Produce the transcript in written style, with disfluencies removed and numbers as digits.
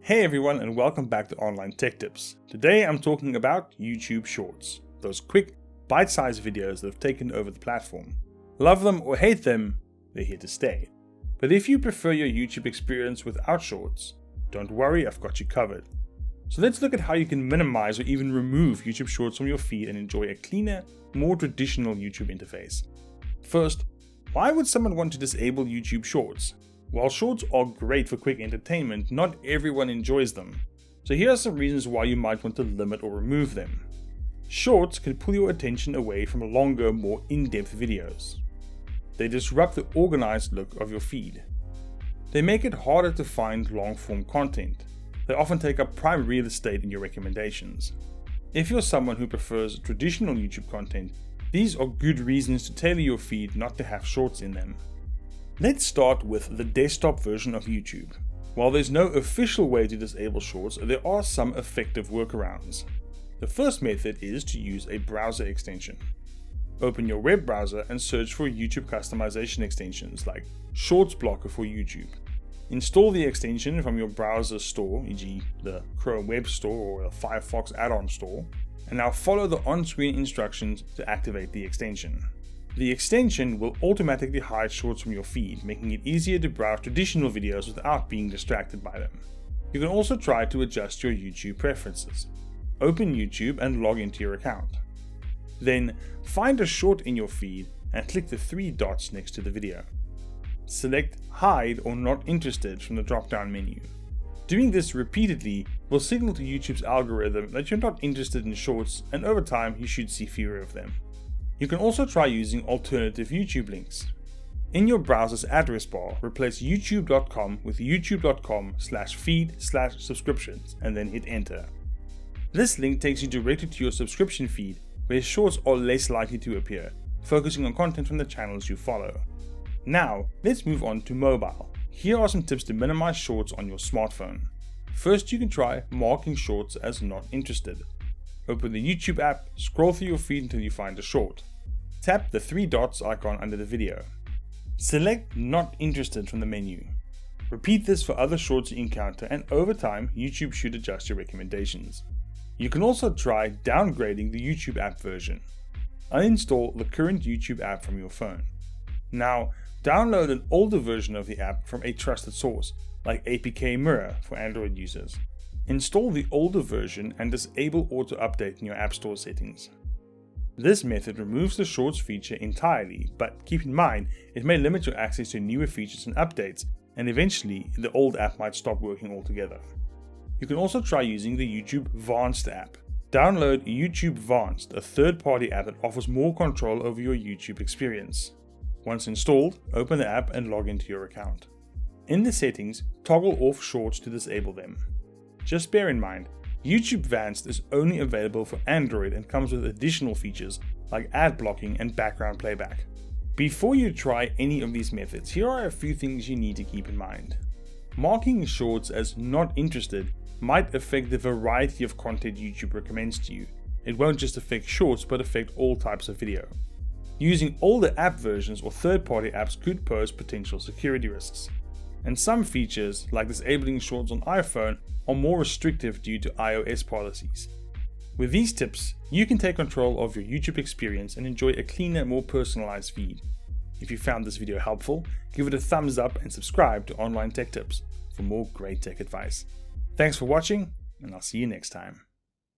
Hey everyone, and welcome back to Online Tech Tips. Today I'm talking about YouTube Shorts, those quick, bite-sized videos that have taken over the platform. Love them or hate them, they're here to stay. But if you prefer your YouTube experience without Shorts, don't worry, I've got you covered. So let's look at how you can minimize or even remove YouTube Shorts from your feed and enjoy a cleaner, more traditional YouTube interface. First, why would someone want to disable YouTube Shorts? While Shorts are great for quick entertainment, not everyone enjoys them. So here are some reasons why you might want to limit or remove them. Shorts can pull your attention away from longer, more in-depth videos. They disrupt the organized look of your feed. They make it harder to find long-form content. They often take up prime real estate in your recommendations. If you're someone who prefers traditional YouTube content, these are good reasons to tailor your feed not to have Shorts in them. Let's start with the desktop version of YouTube. While there's no official way to disable Shorts, there are some effective workarounds. The first method is to use a browser extension. Open your web browser and search for YouTube customization extensions like Shorts Blocker for YouTube. Install the extension from your browser store, e.g. the Chrome Web Store or the Firefox add-on store, and now follow the on-screen instructions to activate the extension. The extension will automatically hide Shorts from your feed, making it easier to browse traditional videos without being distracted by them. You can also try to adjust your YouTube preferences. Open YouTube and log into your account. Then find a short in your feed and click the three dots next to the video. Select Hide or Not Interested from the drop-down menu. Doing this repeatedly will signal to YouTube's algorithm that you're not interested in Shorts, and over time you should see fewer of them. You can also try using alternative YouTube links. In your browser's address bar, replace youtube.com with youtube.com/feed/subscriptions and then hit enter. This link takes you directly to your subscription feed, where Shorts are less likely to appear, focusing on content from the channels you follow. Now, let's move on to mobile. Here are some tips to minimize Shorts on your smartphone. First, you can try marking Shorts as not interested. Open the YouTube app, scroll through your feed until you find a short. Tap the three dots icon under the video. Select Not Interested from the menu. Repeat this for other Shorts you encounter, and over time, YouTube should adjust your recommendations. You can also try downgrading the YouTube app version. Uninstall the current YouTube app from your phone. Now, download an older version of the app from a trusted source, like APK Mirror for Android users. Install the older version and disable auto-update in your App Store settings. This method removes the Shorts feature entirely, but keep in mind it may limit your access to newer features and updates, and eventually the old app might stop working altogether. You can also try using the YouTube Vanced app. Download YouTube Vanced, a third-party app that offers more control over your YouTube experience. Once installed, open the app and log into your account. In the settings, toggle off Shorts to disable them. Just bear in mind, YouTube Vanced is only available for Android and comes with additional features like ad blocking and background playback. Before you try any of these methods, here are a few things you need to keep in mind. Marking Shorts as not interested might affect the variety of content YouTube recommends to you. It won't just affect Shorts, but affect all types of video. Using older app versions or third-party apps could pose potential security risks. And some features, like disabling Shorts on iPhone, are more restrictive due to iOS policies. With these tips, you can take control of your YouTube experience and enjoy a cleaner, more personalized feed. If you found this video helpful, give it a thumbs up and subscribe to Online Tech Tips for more great tech advice. Thanks for watching, and I'll see you next time.